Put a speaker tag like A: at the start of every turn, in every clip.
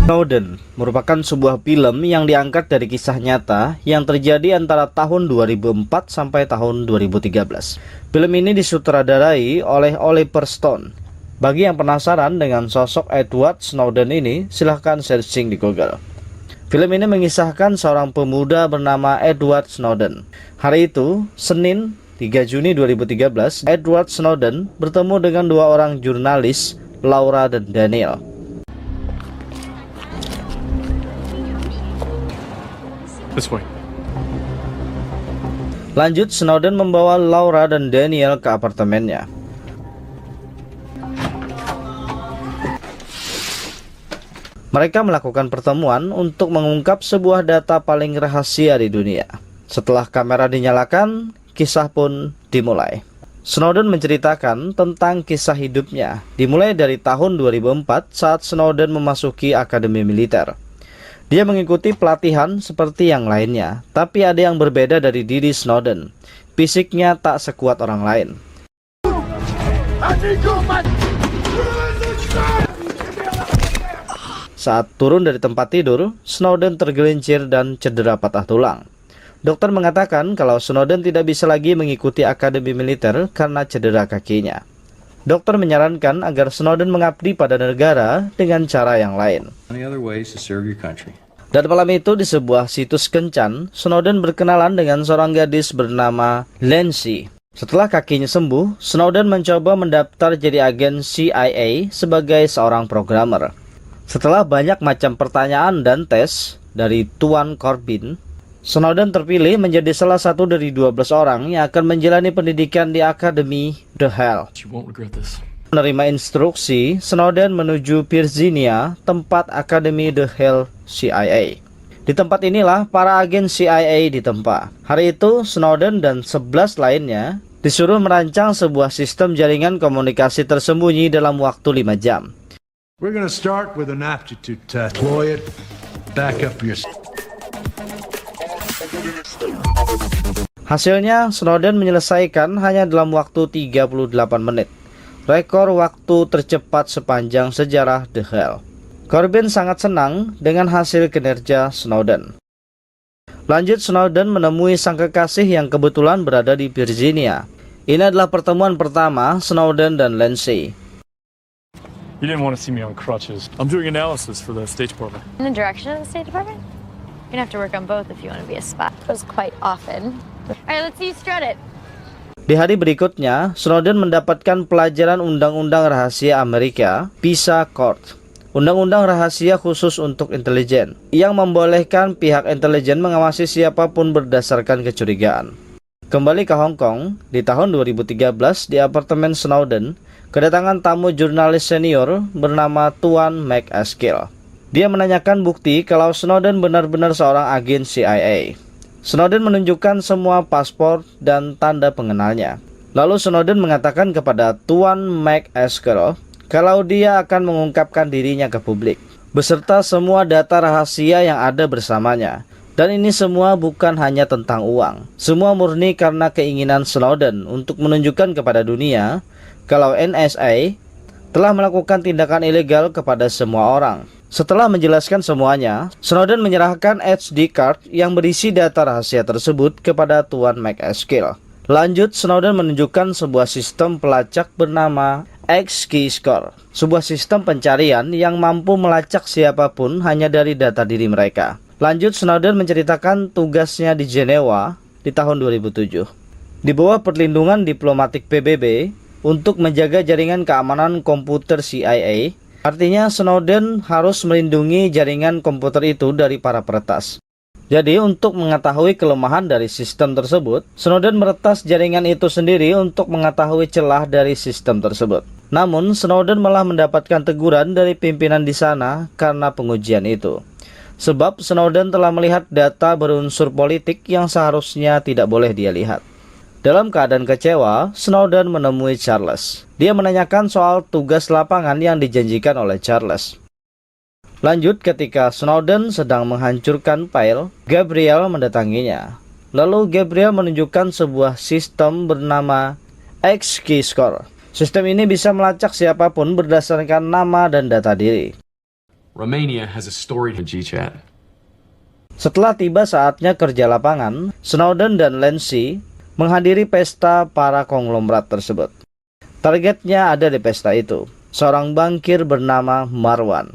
A: Snowden merupakan sebuah film yang diangkat dari kisah nyata yang terjadi antara tahun 2004 sampai tahun 2013. Film ini disutradarai oleh Oliver Stone. Bagi yang penasaran dengan sosok Edward Snowden ini, silahkan searching di Google. Film ini mengisahkan seorang pemuda bernama Edward Snowden. Hari itu, Senin 3 Juni 2013, Edward Snowden bertemu dengan dua orang jurnalis, Laura dan Daniel.
B: This way.
A: Lanjut, Snowden membawa Laura dan Daniel ke apartemennya. Mereka melakukan pertemuan untuk mengungkap sebuah data paling rahasia di dunia. Setelah kamera dinyalakan, kisah pun dimulai. Snowden menceritakan tentang kisah hidupnya, dimulai dari tahun 2004 saat Snowden memasuki akademi militer. Dia mengikuti pelatihan seperti yang lainnya, tapi ada yang berbeda dari diri Snowden. Fisiknya tak sekuat orang lain. Saat turun dari tempat tidur, Snowden tergelincir dan cedera patah tulang. Dokter mengatakan kalau Snowden tidak bisa lagi mengikuti akademi militer karena cedera kakinya. Dokter menyarankan agar Snowden mengabdi pada negara dengan cara yang lain. Dan malam itu di sebuah situs kencan, Snowden berkenalan dengan seorang gadis bernama Lindsay. Setelah kakinya sembuh, Snowden mencoba mendaftar jadi agen CIA sebagai seorang programmer. Setelah banyak macam pertanyaan dan tes dari Tuan Corbin, Snowden terpilih menjadi salah satu dari 12 orang yang akan menjalani pendidikan di Akademi The Hill. Menerima instruksi, Snowden menuju Virginia, tempat Akademi The Hill CIA. Di tempat inilah para agen CIA ditempa. Hari itu, Snowden dan 11 lainnya disuruh merancang sebuah sistem jaringan komunikasi tersembunyi dalam waktu 5 jam.
C: We're going to start with an aptitude test. Deploy it, back up your...
A: Hasilnya, Snowden menyelesaikan hanya dalam waktu 38 menit. Rekor waktu tercepat sepanjang sejarah The Hill. Corbin sangat senang dengan hasil kinerja Snowden. Lanjut, Snowden menemui sang kekasih yang kebetulan berada di Virginia. Ini adalah pertemuan pertama Snowden dan Lindsay.
B: You didn't want to see me on crutches. I'm doing analysis for the State Department.
D: In the direction of the State Department? You're gonna have to work on both if you want to be a spy. It was quite often. Alright, let's see you strut it.
A: Di hari berikutnya, Snowden mendapatkan pelajaran Undang-Undang Rahasia Amerika, PISA Court. Undang-undang rahasia khusus untuk intelijen, yang membolehkan pihak intelijen mengawasi siapapun berdasarkan kecurigaan. Kembali ke Hong Kong, di tahun 2013 di apartemen Snowden, kedatangan tamu jurnalis senior bernama Tuan McEskill. Dia menanyakan bukti kalau Snowden benar-benar seorang agen CIA. Snowden menunjukkan semua paspor dan tanda pengenalnya. Lalu Snowden mengatakan kepada Tuan McEskill kalau dia akan mengungkapkan dirinya ke publik, beserta semua data rahasia yang ada bersamanya. Dan ini semua bukan hanya tentang uang. Semua murni karena keinginan Snowden untuk menunjukkan kepada dunia kalau NSA telah melakukan tindakan ilegal kepada semua orang. Setelah menjelaskan semuanya, Snowden menyerahkan SD card yang berisi data rahasia tersebut kepada Tuan McEskill. Lanjut, Snowden menunjukkan sebuah sistem pelacak bernama X-Keyscore, sebuah sistem pencarian yang mampu melacak siapapun hanya dari data diri mereka. Lanjut, Snowden menceritakan tugasnya di Jenewa di tahun 2007. Di bawah perlindungan diplomatik PBB untuk menjaga jaringan keamanan komputer CIA. Artinya Snowden harus melindungi jaringan komputer itu dari para peretas. Jadi untuk mengetahui kelemahan dari sistem tersebut, Snowden meretas jaringan itu sendiri untuk mengetahui celah dari sistem tersebut. Namun Snowden malah mendapatkan teguran dari pimpinan di sana karena pengujian itu. Sebab Snowden telah melihat data berunsur politik yang seharusnya tidak boleh dia lihat. Dalam keadaan kecewa, Snowden menemui Charles. Dia menanyakan soal tugas lapangan yang dijanjikan oleh Charles. Lanjut, ketika Snowden sedang menghancurkan file, Gabriel mendatanginya. Lalu Gabriel menunjukkan sebuah sistem bernama X-Keyscore. Sistem ini bisa melacak siapapun berdasarkan nama dan data diri.
E: Romania has a storied GChat.
A: Setelah tiba saatnya kerja lapangan, Snowden dan Lindsay menghadiri pesta para konglomerat tersebut. Targetnya ada di pesta itu, seorang bankir bernama Marwan.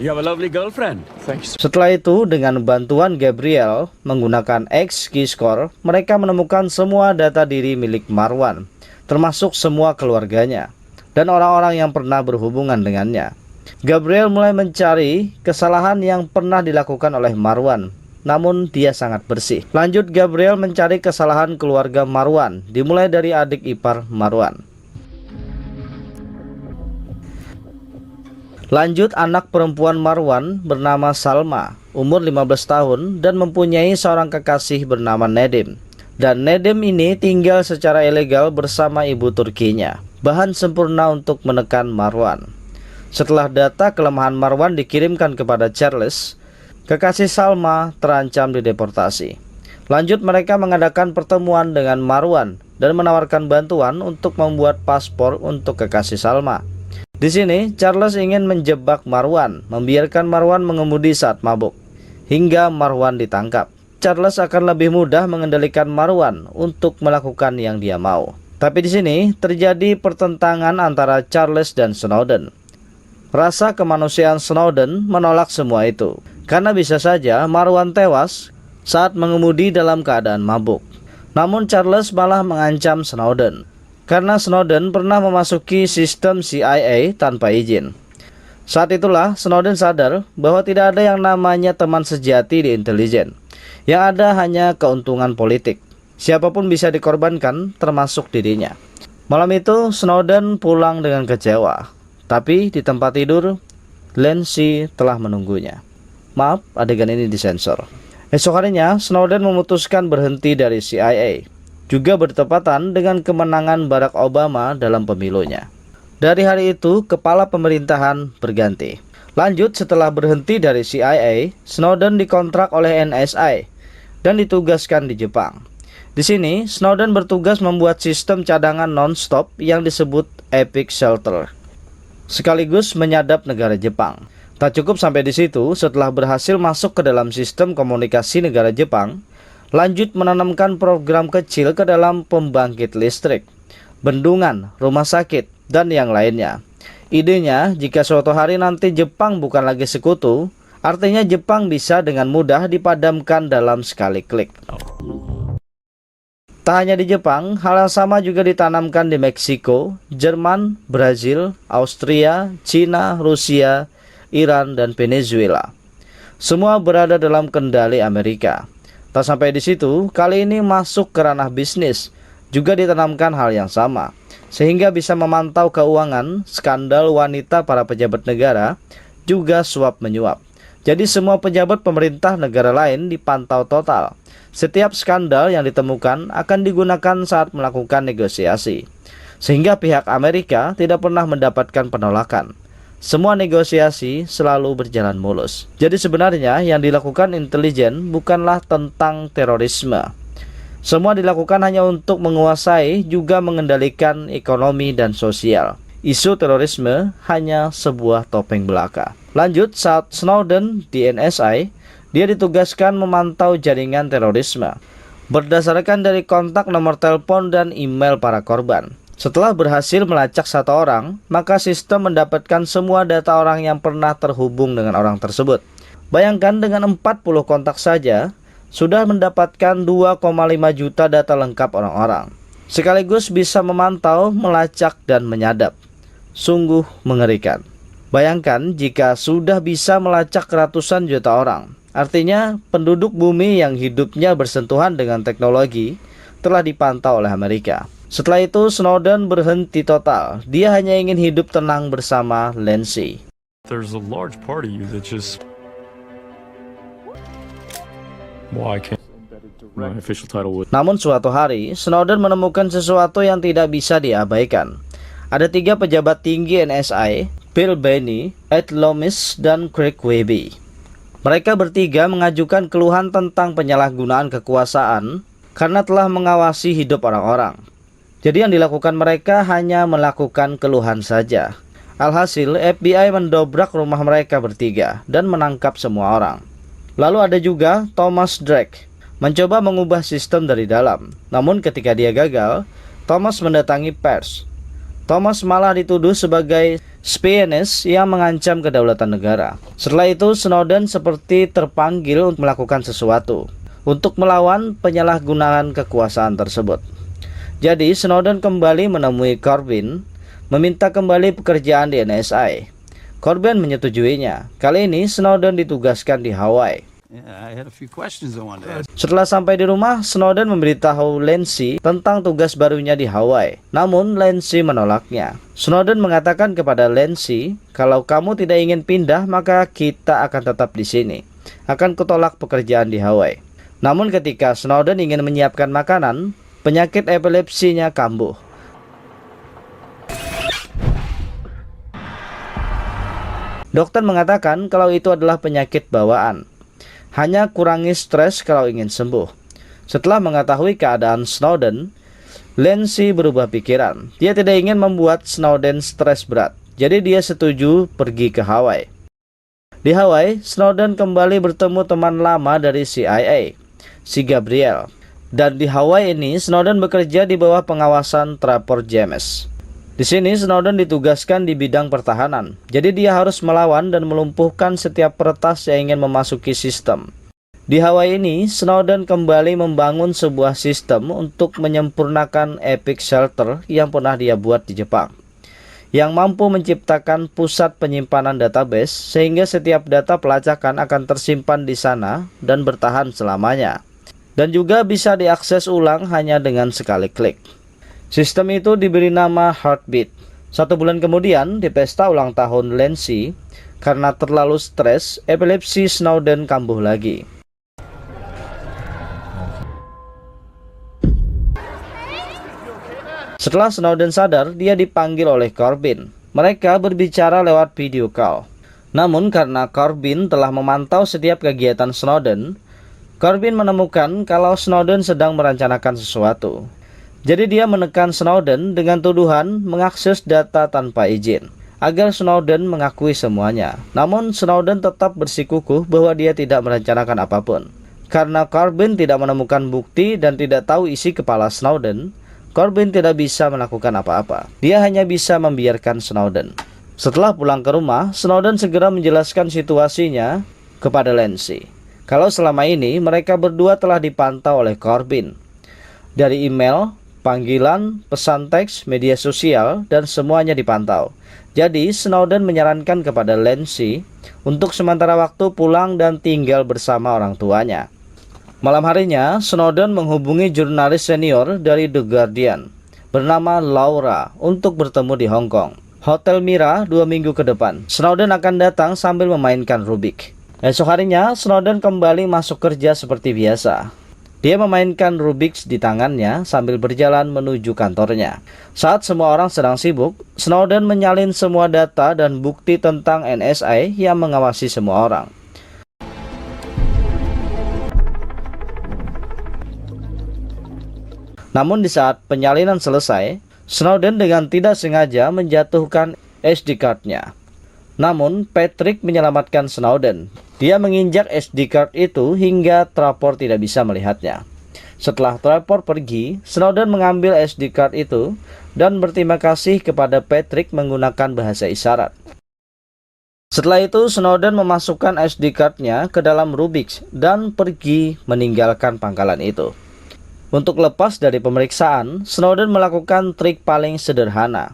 F: You have a lovely girlfriend.
B: Thanks.
A: Setelah itu, dengan bantuan Gabriel menggunakan X-Keyscore, mereka menemukan semua data diri milik Marwan, termasuk semua keluarganya dan orang-orang yang pernah berhubungan dengannya. Gabriel mulai mencari kesalahan yang pernah dilakukan oleh Marwan, namun dia sangat bersih. Lanjut, Gabriel mencari kesalahan keluarga Marwan, dimulai dari adik ipar Marwan. Lanjut, anak perempuan Marwan bernama Salma, umur 15 tahun dan mempunyai seorang kekasih bernama Nedim. Dan Nedim ini tinggal secara ilegal bersama ibu Turkinya, bahan sempurna untuk menekan Marwan. Setelah data kelemahan Marwan dikirimkan kepada Charles, kekasih Salma terancam dideportasi. Lanjut, mereka mengadakan pertemuan dengan Marwan dan menawarkan bantuan untuk membuat paspor untuk kekasih Salma. Di sini, Charles ingin menjebak Marwan, membiarkan Marwan mengemudi saat mabuk, hingga Marwan ditangkap. Charles akan lebih mudah mengendalikan Marwan untuk melakukan yang dia mau. Tapi di sini terjadi pertentangan antara Charles dan Snowden. Rasa kemanusiaan Snowden menolak semua itu, karena bisa saja Marwan tewas saat mengemudi dalam keadaan mabuk. Namun Charles malah mengancam Snowden, karena Snowden pernah memasuki sistem CIA tanpa izin. Saat itulah Snowden sadar bahwa tidak ada yang namanya teman sejati di intelijen. Yang ada hanya keuntungan politik. Siapapun bisa dikorbankan, termasuk dirinya. Malam itu Snowden pulang dengan kecewa. Tapi di tempat tidur, Lindsay telah menunggunya. Maaf, adegan ini disensor. Esok harinya, Snowden memutuskan berhenti dari CIA. Juga bertepatan dengan kemenangan Barack Obama dalam pemilunya. Dari hari itu, kepala pemerintahan berganti. Lanjut, setelah berhenti dari CIA, Snowden dikontrak oleh NSA dan ditugaskan di Jepang. Di sini, Snowden bertugas membuat sistem cadangan non-stop yang disebut Epic Shelter, sekaligus menyadap negara Jepang. Tak cukup sampai di situ, setelah berhasil masuk ke dalam sistem komunikasi negara Jepang, lanjut menanamkan program kecil ke dalam pembangkit listrik, bendungan, rumah sakit, dan yang lainnya. Idenya, jika suatu hari nanti Jepang bukan lagi sekutu, artinya Jepang bisa dengan mudah dipadamkan dalam sekali klik. Tak hanya di Jepang, hal yang sama juga ditanamkan di Meksiko, Jerman, Brazil, Austria, Cina, Rusia, Iran, dan Venezuela. Semua berada dalam kendali Amerika. Tak sampai di situ, kali ini masuk ke ranah bisnis, juga ditanamkan hal yang sama, sehingga bisa memantau keuangan, skandal wanita para pejabat negara, juga suap menyuap. Jadi semua pejabat pemerintah negara lain dipantau total. Setiap skandal yang ditemukan akan digunakan saat melakukan negosiasi, sehingga pihak Amerika tidak pernah mendapatkan penolakan. Semua negosiasi selalu berjalan mulus. Jadi sebenarnya yang dilakukan intelijen bukanlah tentang terorisme. Semua dilakukan hanya untuk menguasai juga mengendalikan ekonomi dan sosial. Isu terorisme hanya sebuah topeng belaka. Lanjut, saat Snowden di NSA, dia ditugaskan memantau jaringan terorisme berdasarkan dari kontak nomor telepon dan email para korban. Setelah berhasil melacak satu orang, maka sistem mendapatkan semua data orang yang pernah terhubung dengan orang tersebut. Bayangkan dengan 40 kontak saja, sudah mendapatkan 2,5 juta data lengkap orang-orang. Sekaligus bisa memantau, melacak, dan menyadap. Sungguh mengerikan. Bayangkan jika sudah bisa melacak ratusan juta orang. Artinya penduduk bumi yang hidupnya bersentuhan dengan teknologi telah dipantau oleh Amerika. Setelah itu Snowden berhenti total. Dia hanya ingin hidup tenang bersama Lindsay.
B: There's a large part of you that just... Why can't my official title would...
A: Namun suatu hari Snowden menemukan sesuatu yang tidak bisa diabaikan. Ada 3 pejabat tinggi NSA, Bill Binney, Ed Loomis, dan Craig Webby. Mereka bertiga mengajukan keluhan tentang penyalahgunaan kekuasaan karena telah mengawasi hidup orang-orang. Jadi yang dilakukan mereka hanya melakukan keluhan saja. Alhasil, FBI mendobrak rumah mereka bertiga dan menangkap semua orang. Lalu ada juga Thomas Drake, mencoba mengubah sistem dari dalam. Namun ketika dia gagal, Thomas mendatangi pers. Thomas malah dituduh sebagai spionage yang mengancam kedaulatan negara. Setelah itu, Snowden seperti terpanggil untuk melakukan sesuatu untuk melawan penyalahgunaan kekuasaan tersebut. Jadi, Snowden kembali menemui Corbyn, meminta kembali pekerjaan di NSA. Corbyn menyetujuinya. Kali ini Snowden ditugaskan di Hawaii.
F: Yeah, I had a few questions I wanted to ask.
A: Setelah sampai di rumah, Snowden memberitahu Lindsay tentang tugas barunya di Hawaii. Namun Lindsay menolaknya. Snowden mengatakan kepada Lindsay, kalau kamu tidak ingin pindah, maka kita akan tetap di sini. Akan kutolak pekerjaan di Hawaii. Namun ketika Snowden ingin menyiapkan makanan, penyakit epilepsinya kambuh. Dokter mengatakan kalau itu adalah penyakit bawaan. Hanya kurangi stres kalau ingin sembuh. Setelah mengetahui keadaan Snowden, Lindsay berubah pikiran. Dia tidak ingin membuat Snowden stres berat. Jadi dia setuju pergi ke Hawaii. Di Hawaii, Snowden kembali bertemu teman lama dari CIA, si Gabriel. Dan di Hawaii ini, Snowden bekerja di bawah pengawasan Trapper James. Di sini Snowden ditugaskan di bidang pertahanan. Jadi dia harus melawan dan melumpuhkan setiap peretas yang ingin memasuki sistem. Di Hawaii ini, Snowden kembali membangun sebuah sistem untuk menyempurnakan Epic Shelter yang pernah dia buat di Jepang, yang mampu menciptakan pusat penyimpanan database sehingga setiap data pelacakan akan tersimpan di sana dan bertahan selamanya. Dan juga bisa diakses ulang hanya dengan sekali klik. Sistem itu diberi nama Heartbeat. 1 bulan kemudian, di pesta ulang tahun Lindsay, karena terlalu stres, epilepsi Snowden kambuh lagi. Setelah Snowden sadar, dia dipanggil oleh Corbyn. Mereka berbicara lewat video call. Namun karena Corbyn telah memantau setiap kegiatan Snowden, Corbyn menemukan kalau Snowden sedang merencanakan sesuatu. Jadi dia menekan Snowden dengan tuduhan mengakses data tanpa izin, agar Snowden mengakui semuanya. Namun Snowden tetap bersikukuh bahwa dia tidak merencanakan apapun. Karena Corbyn tidak menemukan bukti dan tidak tahu isi kepala Snowden, Corbyn tidak bisa melakukan apa-apa. Dia hanya bisa membiarkan Snowden. Setelah pulang ke rumah, Snowden segera menjelaskan situasinya kepada Lindsay. Kalau selama ini mereka berdua telah dipantau oleh Corbyn. Dari email, panggilan, pesan teks, media sosial, dan semuanya dipantau. Jadi Snowden menyarankan kepada Lindsay untuk sementara waktu pulang dan tinggal bersama orang tuanya. Malam harinya, Snowden menghubungi jurnalis senior dari The Guardian bernama Laura untuk bertemu di Hong Kong. Hotel Mira 2 minggu ke depan. Snowden akan datang sambil memainkan Rubik. Esok harinya, Snowden kembali masuk kerja seperti biasa. Dia memainkan Rubik's di tangannya sambil berjalan menuju kantornya. Saat semua orang sedang sibuk, Snowden menyalin semua data dan bukti tentang NSA yang mengawasi semua orang. Namun di saat penyalinan selesai, Snowden dengan tidak sengaja menjatuhkan SD card-nya. Namun Patrick menyelamatkan Snowden. Dia menginjak SD card itu hingga Trapper tidak bisa melihatnya. Setelah Trapper pergi, Snowden mengambil SD card itu dan berterima kasih kepada Patrick menggunakan bahasa isyarat. Setelah itu, Snowden memasukkan SD card-nya ke dalam Rubik's dan pergi meninggalkan pangkalan itu. Untuk lepas dari pemeriksaan, Snowden melakukan trik paling sederhana.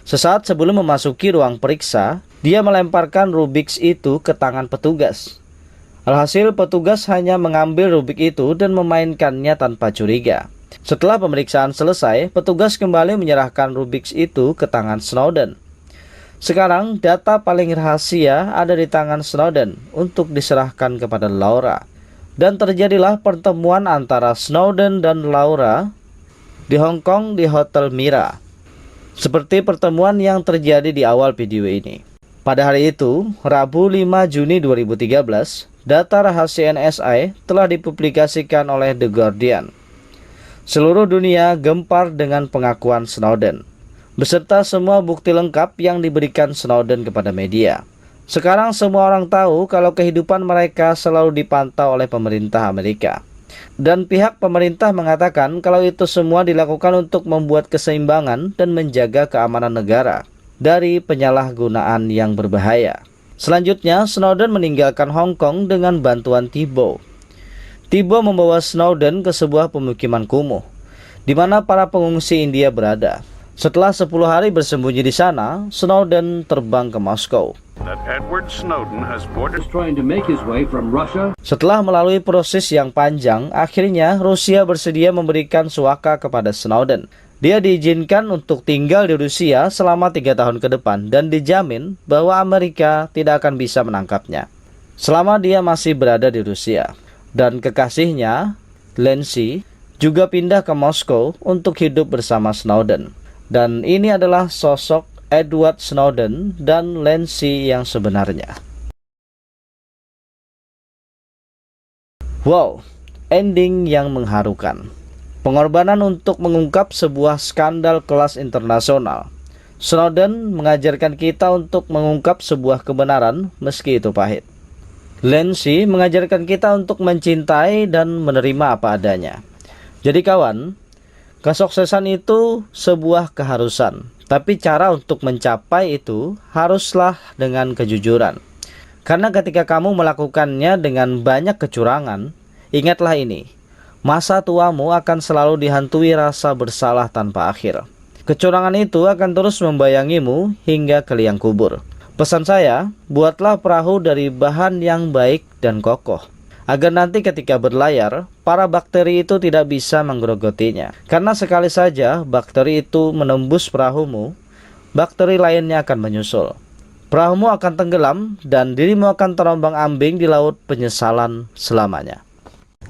A: Sesaat sebelum memasuki ruang periksa, dia melemparkan Rubik's itu ke tangan petugas. Alhasil petugas hanya mengambil Rubik itu dan memainkannya tanpa curiga. Setelah pemeriksaan selesai, petugas kembali menyerahkan Rubik's itu ke tangan Snowden. Sekarang data paling rahasia ada di tangan Snowden untuk diserahkan kepada Laura. Dan terjadilah pertemuan antara Snowden dan Laura di Hong Kong di Hotel Mira. Seperti pertemuan yang terjadi di awal video ini. Pada hari itu, Rabu 5 Juni 2013, data rahasia NSA telah dipublikasikan oleh The Guardian. Seluruh dunia gempar dengan pengakuan Snowden. beserta semua bukti lengkap yang diberikan Snowden kepada media. Sekarang semua orang tahu kalau kehidupan mereka selalu dipantau oleh pemerintah Amerika. Dan pihak pemerintah mengatakan kalau itu semua dilakukan untuk membuat keseimbangan dan menjaga keamanan negara dari penyalahgunaan yang berbahaya. Selanjutnya, Snowden meninggalkan Hong Kong dengan bantuan Thibault. Thibault membawa Snowden ke sebuah pemukiman kumuh, di mana para pengungsi India berada. Setelah 10 hari bersembunyi di sana, Snowden terbang ke Moskow.
G: That Edward Snowden has boarded trying to make his way from Russia.
A: Setelah melalui proses yang panjang, akhirnya Rusia bersedia memberikan suaka kepada Snowden. Dia diizinkan untuk tinggal di Rusia selama 3 tahun ke depan dan dijamin bahwa Amerika tidak akan bisa menangkapnya selama dia masih berada di Rusia. Dan kekasihnya, Lindsay, juga pindah ke Moskow untuk hidup bersama Snowden. Dan ini adalah sosok Edward Snowden dan Lindsay yang sebenarnya. Wow, ending yang mengharukan. Pengorbanan untuk mengungkap sebuah skandal kelas internasional. Snowden mengajarkan kita untuk mengungkap sebuah kebenaran meski itu pahit. Lindsay mengajarkan kita untuk mencintai dan menerima apa adanya. Jadi kawan, kesuksesan itu sebuah keharusan, tapi cara untuk mencapai itu haruslah dengan kejujuran. Karena ketika kamu melakukannya dengan banyak kecurangan, ingatlah ini. Masa tuamu akan selalu dihantui rasa bersalah tanpa akhir. Kecurangan itu akan terus membayangimu hingga ke liang kubur. Pesan saya, buatlah perahu dari bahan yang baik dan kokoh, agar nanti ketika berlayar, para bakteri itu tidak bisa menggerogotinya. Karena sekali saja bakteri itu menembus perahumu, bakteri lainnya akan menyusul. Perahumu akan tenggelam dan dirimu akan terombang-ambing di laut penyesalan selamanya.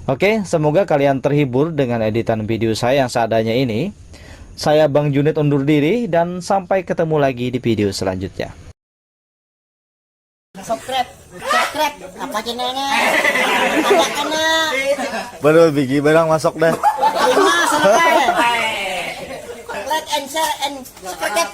A: Oke, semoga kalian terhibur dengan editan video saya yang seadanya ini. Saya Bang Junid undur diri dan sampai ketemu lagi di video selanjutnya.
H: Subscribe apa channelnya? Ada kena.
A: Baru bigi barang masuk dah.
H: Like and share and subscribe.